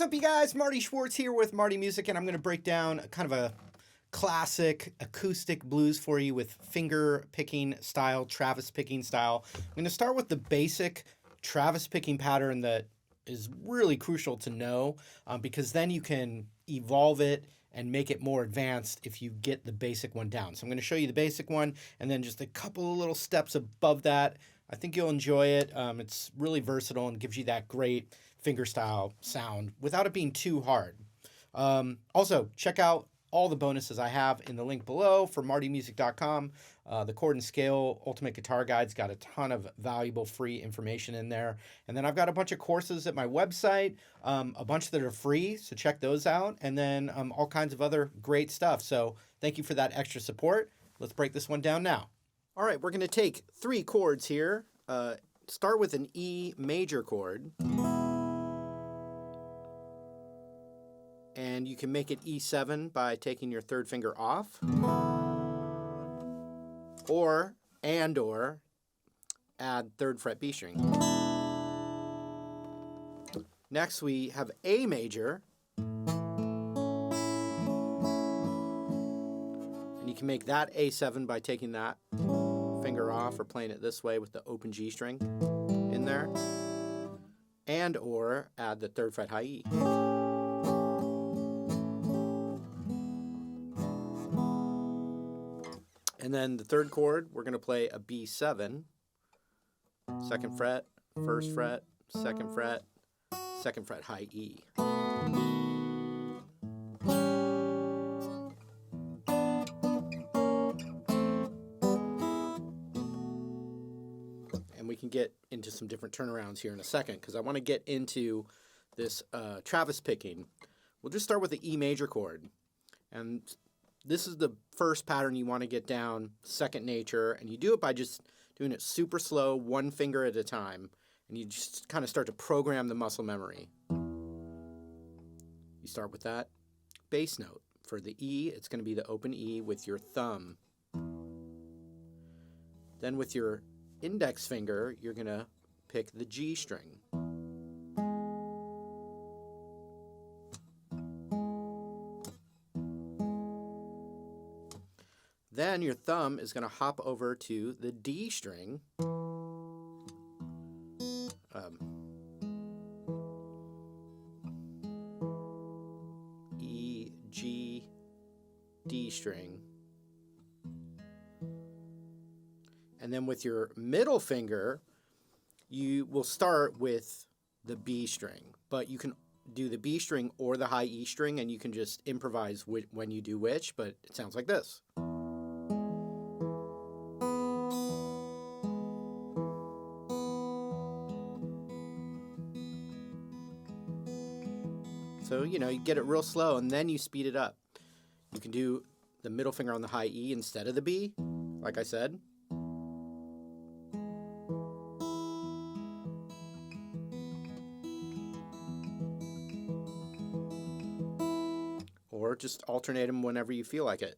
What's up, you guys? Marty Schwartz here with Marty Music, and I'm going to break down kind of a classic acoustic blues for you with finger picking style, Travis picking style. I'm going to start with the basic Travis picking pattern that is really crucial to know because then you can evolve it and make it more advanced if you get the basic one down. So I'm going to show you the basic one and then just a couple of little steps above that. I think you'll enjoy it. It's really versatile and gives you that great fingerstyle sound without it being too hard. Also, check out all the bonuses I have in the link below for martymusic.com. The Chord and Scale Ultimate Guitar Guide's got a ton of valuable free information in there. And then I've got a bunch of courses at my website, a bunch that are free, so check those out. And then all kinds of other great stuff. So thank you for that extra support. Let's break this one down now. All right, we're going to take 3 chords here. Start with an E major chord. And you can make it E7 by taking your third finger off. Or add 3rd fret B string. Next we have A major. And you can make that A7 by taking that finger off or playing it this way with the open G string in there. And or add the 3rd fret high E. And then the 3rd chord, we're going to play a B7, 2nd fret, 1st fret, 2nd fret, 2nd fret high E. And we can get into some different turnarounds here in a second because I want to get into this Travis picking. We'll just start with the E major chord. And this is the first pattern you want to get down, second nature, and you do it by just doing it super slow, 1 finger at a time, and you just kind of start to program the muscle memory. You start with that bass note. For the E, it's going to be the open E with your thumb. Then with your index finger, you're going to pick the G string. Then your thumb is going to hop over to the D string. E, G, D string. And then with your middle finger, you will start with the B string. But you can do the B string or the high E string, and you can just improvise when you do which, but it sounds like this. So, you get it real slow and then you speed it up. You can do the middle finger on the high E instead of the B, like I said. Or just alternate them whenever you feel like it.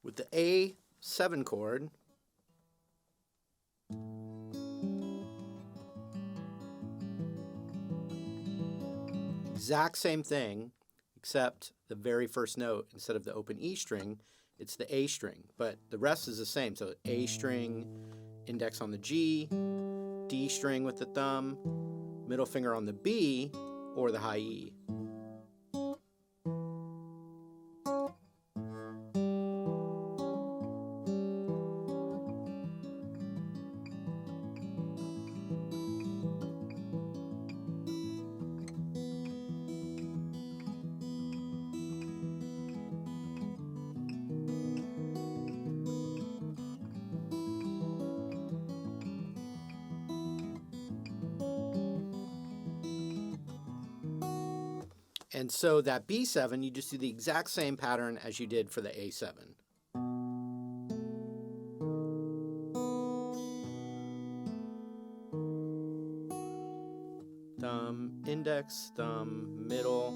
With the A7 chord, exact same thing, except the very first note, instead of the open E string, it's the A string, but the rest is the same. So A string, index on the G, D string with the thumb, middle finger on the B, or the high E. And so that B7, you just do the exact same pattern as you did for the A7. Thumb, index, thumb, middle.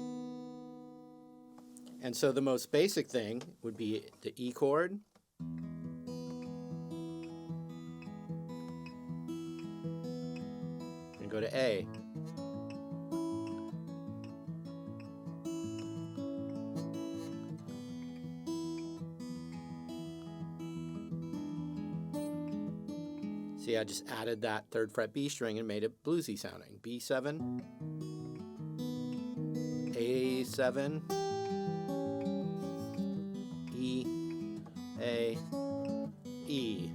And so the most basic thing would be the E chord. And go to A. See, I just added that third fret B string and made it bluesy sounding. B7, A7, E, A, E,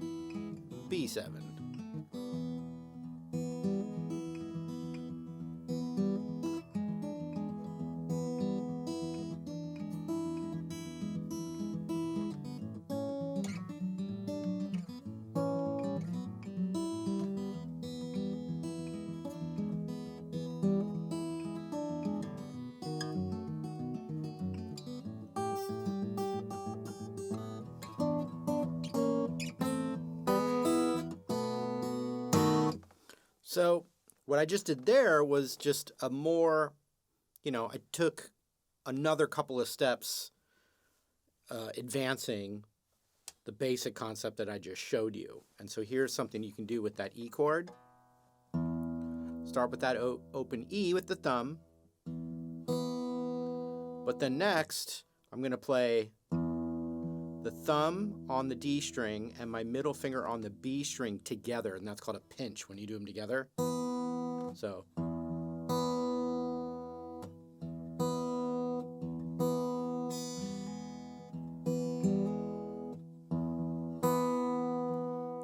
B7. So what I just did there was just a more, I took another couple of steps advancing the basic concept that I just showed you. And so here's something you can do with that E chord. Start with that open E with the thumb. But then next, I'm going to play the thumb on the D string and my middle finger on the B string together, and that's called a pinch when you do them together. So.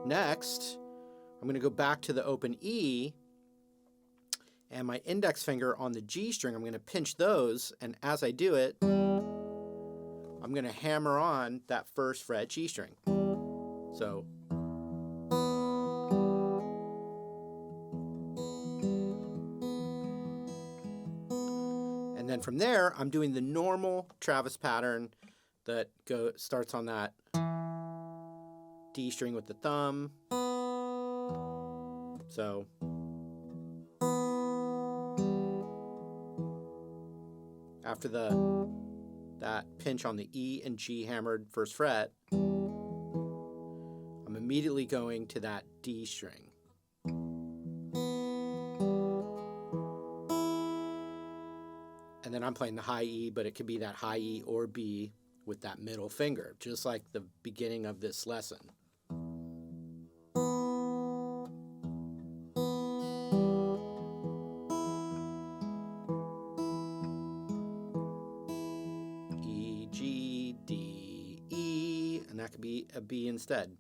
Next, I'm going to go back to the open E, and my index finger on the G string, I'm going to pinch those, and as I do it, I'm going to hammer on that first fret G string. So. And then from there, I'm doing the normal Travis pattern that starts on that D string with the thumb. So. After that pinch on the E and G hammered first fret, I'm immediately going to that D string. And then I'm playing the high E, but it could be that high E or B with that middle finger, just like the beginning of this lesson. E, G, D, E, and that could be a B instead.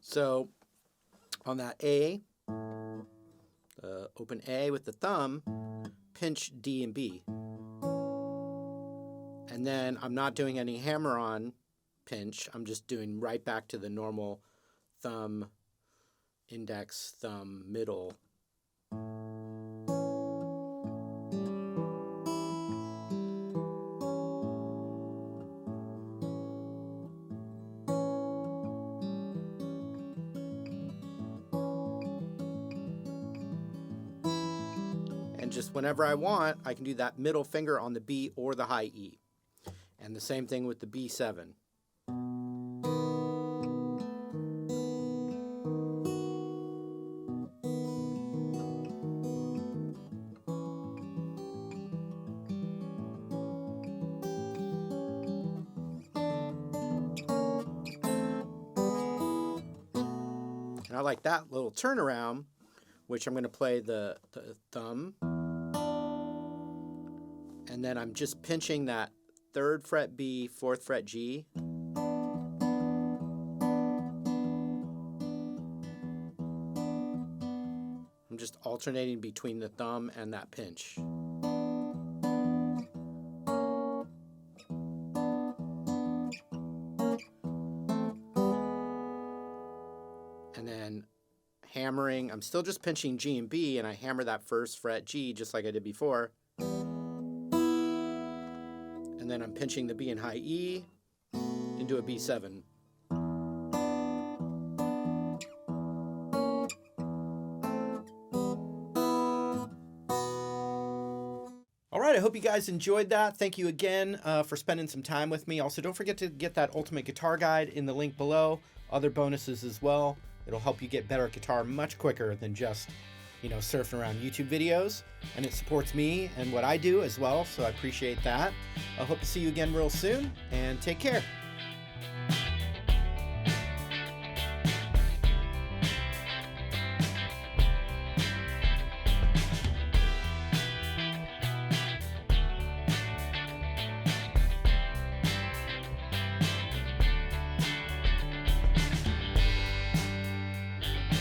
So on that A, open A with the thumb, pinch D and B. And then I'm not doing any hammer-on pinch. I'm just doing right back to the normal thumb, index, thumb, middle. And just whenever I want, I can do that middle finger on the B or the high E. And the same thing with the B7. like that little turnaround, which I'm going to play the thumb. And then I'm just pinching that 3rd fret B, 4th fret G. I'm just alternating between the thumb and that pinch. And then hammering, I'm still just pinching G and B, and I hammer that 1st fret G just like I did before. And then I'm pinching the B and high E into a B7. All right, I hope you guys enjoyed that. Thank you again for spending some time with me. Also, don't forget to get that Ultimate Guitar Guide in the link below. Other bonuses as well. It'll help you get better at guitar much quicker than just, surfing around YouTube videos. And it supports me and what I do as well, so I appreciate that. I hope to see you again real soon, and take care.